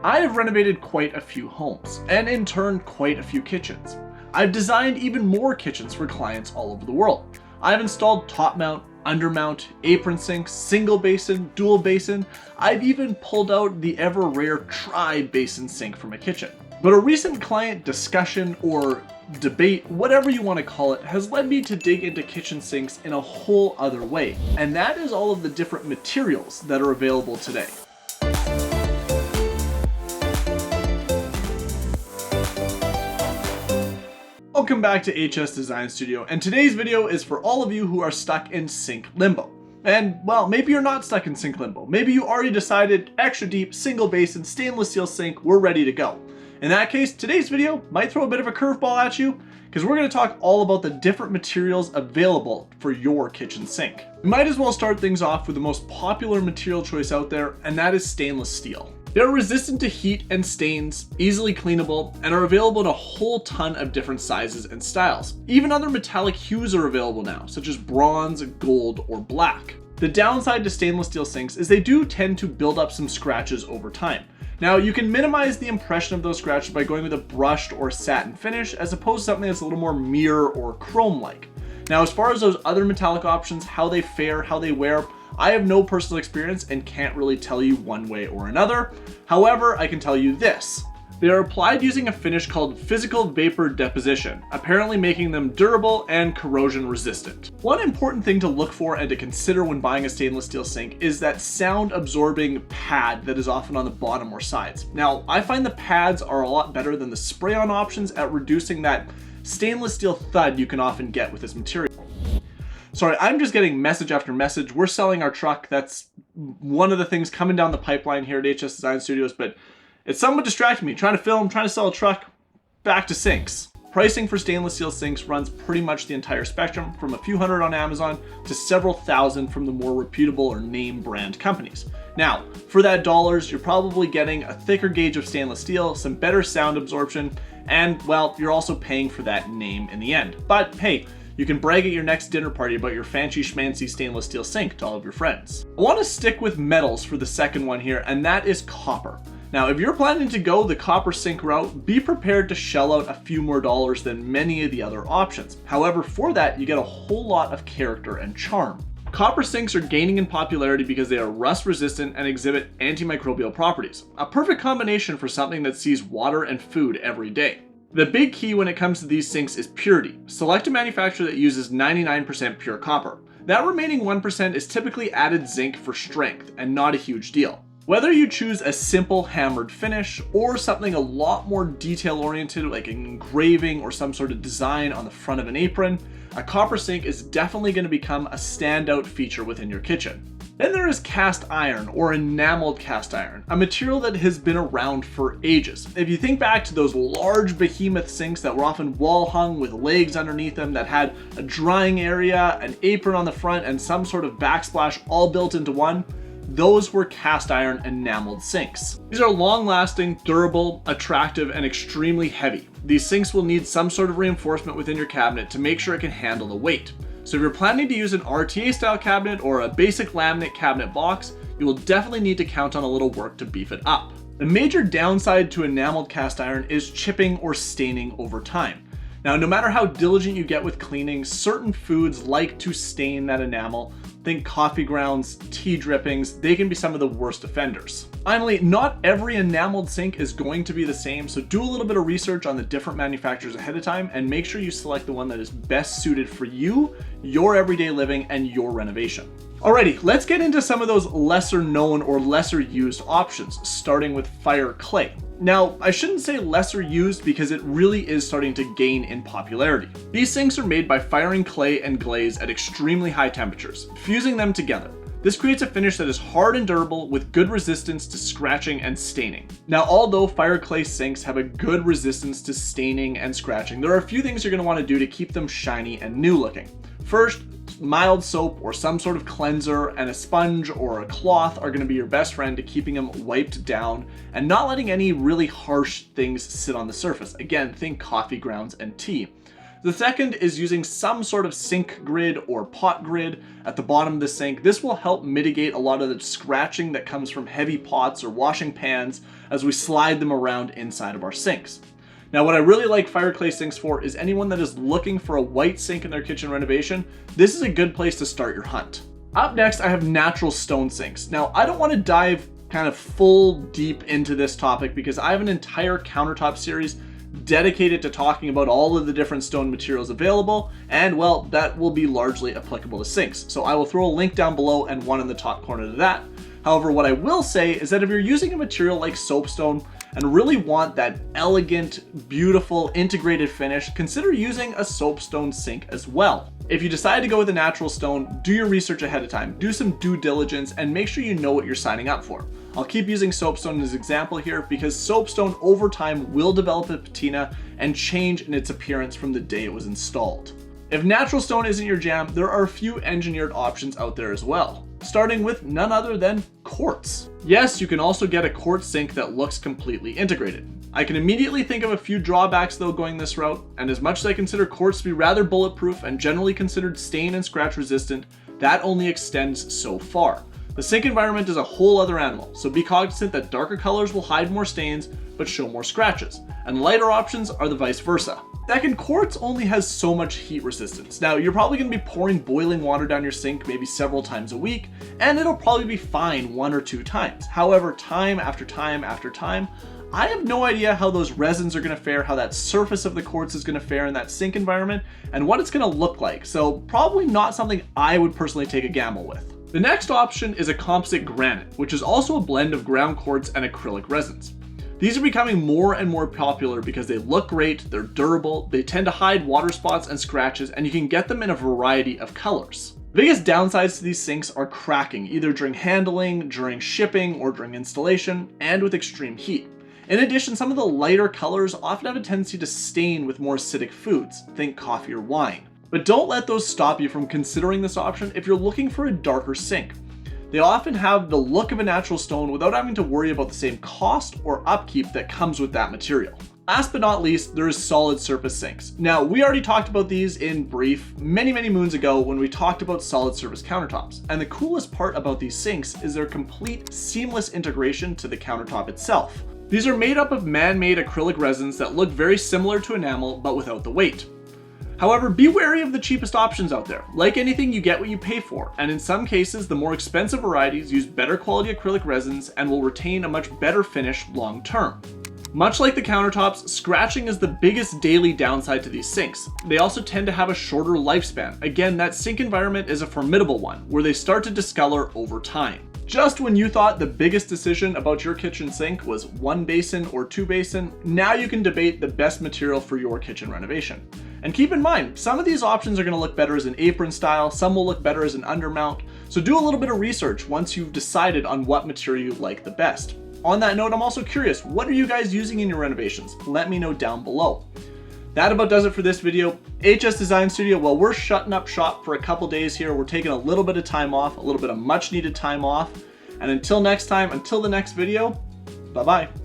I have renovated quite a few homes, and in turn quite a few kitchens. I've designed even more kitchens for clients all over the world. I've installed top mount, undermount, apron sinks, single basin, dual basin. I've even pulled out the ever rare tri-basin sink from a kitchen. But a recent client discussion or debate, whatever you want to call it, has led me to dig into kitchen sinks in a whole other way. And that is all of the different materials that are available today. Welcome back to HS Design Studio, and today's video is for all of you who are stuck in sink limbo. And well, maybe you're not stuck in sink limbo. Maybe you already decided extra deep, single basin, stainless steel sink, we're ready to go. In that case, today's video might throw a bit of a curveball at you, because we're going to talk all about the different materials available for your kitchen sink. We might as well start things off with the most popular material choice out there, and that is stainless steel. They're resistant to heat and stains, easily cleanable, and are available in a whole ton of different sizes and styles. Even other metallic hues are available now, such as bronze, gold, or black. The downside to stainless steel sinks is they do tend to build up some scratches over time. Now, you can minimize the impression of those scratches by going with a brushed or satin finish, as opposed to something that's a little more mirror or chrome-like. Now, as far as those other metallic options, how they fare, how they wear, I have no personal experience and can't really tell you one way or another. However, I can tell you this. They are applied using a finish called physical vapor deposition, apparently making them durable and corrosion resistant. One important thing to look for and to consider when buying a stainless steel sink is that sound absorbing pad that is often on the bottom or sides. Now, I find the pads are a lot better than the spray-on options at reducing that stainless steel thud you can often get with this material. Sorry, I'm just getting message after message. We're selling our truck. That's one of the things coming down the pipeline here at HS Design Studios, but it's somewhat distracting me. Trying to film, trying to sell a truck, back to sinks. Pricing for stainless steel sinks runs pretty much the entire spectrum, from a few hundred on Amazon to several thousand from the more reputable or name brand companies. Now, for that dollars, you're probably getting a thicker gauge of stainless steel, some better sound absorption, and well, you're also paying for that name in the end. But hey, you can brag at your next dinner party about your fancy schmancy stainless steel sink to all of your friends. I want to stick with metals for the second one here, and that is copper. Now, if you're planning to go the copper sink route, be prepared to shell out a few more dollars than many of the other options. However, for that, you get a whole lot of character and charm. Copper sinks are gaining in popularity because they are rust resistant and exhibit antimicrobial properties. A perfect combination for something that sees water and food every day. The big key when it comes to these sinks is purity. Select a manufacturer that uses 99% pure copper. That remaining 1% is typically added zinc for strength and not a huge deal. Whether you choose a simple hammered finish or something a lot more detail oriented like an engraving or some sort of design on the front of an apron, a copper sink is definitely going to become a standout feature within your kitchen. Then there is cast iron or enameled cast iron, a material that has been around for ages. If you think back to those large behemoth sinks that were often wall hung with legs underneath them that had a drying area, an apron on the front, and some sort of backsplash all built into one, those were cast iron enameled sinks. These are long-lasting, durable, attractive, and extremely heavy. These sinks will need some sort of reinforcement within your cabinet to make sure it can handle the weight. So if you're planning to use an RTA style cabinet or a basic laminate cabinet box, you will definitely need to count on a little work to beef it up. The major downside to enameled cast iron is chipping or staining over time. Now, no matter how diligent you get with cleaning, certain foods like to stain that enamel. Think coffee grounds, tea drippings, they can be some of the worst offenders. Finally, not every enameled sink is going to be the same, so do a little bit of research on the different manufacturers ahead of time and make sure you select the one that is best suited for you, your everyday living, and your renovation. Alrighty, let's get into some of those lesser known or lesser used options, starting with Fireclay. Now, I shouldn't say lesser used because it really is starting to gain in popularity. These sinks are made by firing clay and glaze at extremely high temperatures, fusing them together. This creates a finish that is hard and durable with good resistance to scratching and staining. Now, although Fireclay sinks have a good resistance to staining and scratching, there are a few things you're going to want to do to keep them shiny and new looking. First, mild soap or some sort of cleanser and a sponge or a cloth are going to be your best friend to keeping them wiped down and not letting any really harsh things sit on the surface. Again, think coffee grounds and tea. The second is using some sort of sink grid or pot grid at the bottom of the sink. This will help mitigate a lot of the scratching that comes from heavy pots or washing pans as we slide them around inside of our sinks. Now, what I really like Fireclay sinks for is anyone that is looking for a white sink in their kitchen renovation. This is a good place to start your hunt. Up next, I have natural stone sinks. Now, I don't want to dive kind of full deep into this topic because I have an entire countertop series dedicated to talking about all of the different stone materials available, and well, that will be largely applicable to sinks. So I will throw a link down below and one in the top corner to that. However, what I will say is that if you're using a material like soapstone and really want that elegant, beautiful, integrated finish, consider using a soapstone sink as well. If you decide to go with a natural stone, do your research ahead of time, do some due diligence, and make sure you know what you're signing up for. I'll keep using soapstone as an example here because soapstone over time will develop a patina and change in its appearance from the day it was installed. If natural stone isn't your jam, there are a few engineered options out there as well, starting with none other than quartz. Yes, you can also get a quartz sink that looks completely integrated. I can immediately think of a few drawbacks though going this route, and as much as I consider quartz to be rather bulletproof and generally considered stain and scratch resistant, that only extends so far. The sink environment is a whole other animal, so be cognizant that darker colors will hide more stains but show more scratches, and lighter options are the vice versa. Second, quartz only has so much heat resistance. Now, you're probably going to be pouring boiling water down your sink maybe several times a week, and it'll probably be fine 1 or 2 times. However, time after time after time, I have no idea how those resins are going to fare, how that surface of the quartz is going to fare in that sink environment, and what it's going to look like. So probably not something I would personally take a gamble with. The next option is a composite granite, which is also a blend of ground quartz and acrylic resins. These are becoming more and more popular because they look great, they're durable, they tend to hide water spots and scratches, and you can get them in a variety of colors. The biggest downsides to these sinks are cracking, either during handling, during shipping, or during installation, and with extreme heat. In addition, some of the lighter colors often have a tendency to stain with more acidic foods, think coffee or wine. But don't let those stop you from considering this option if you're looking for a darker sink. They often have the look of a natural stone without having to worry about the same cost or upkeep that comes with that material. Last but not least, there is solid surface sinks. Now, we already talked about these in brief many moons ago when we talked about solid surface countertops. And the coolest part about these sinks is their complete seamless integration to the countertop itself. These are made up of man-made acrylic resins that look very similar to enamel but without the weight. However, be wary of the cheapest options out there. Like anything, you get what you pay for, and in some cases, the more expensive varieties use better quality acrylic resins and will retain a much better finish long term. Much like the countertops, scratching is the biggest daily downside to these sinks. They also tend to have a shorter lifespan. Again, that sink environment is a formidable one, where they start to discolor over time. Just when you thought the biggest decision about your kitchen sink was 1 basin or 2 basin, now you can debate the best material for your kitchen renovation. And keep in mind, some of these options are going to look better as an apron style, some will look better as an undermount, so do a little bit of research once you've decided on what material you like the best. On that note, I'm also curious, what are you guys using in your renovations? Let me know down below. That about does it for this video. HS Design Studio, well, we're shutting up shop for a couple days here. We're taking a little bit of time off, a little bit of much needed time off. And until next time, until the next video, bye-bye.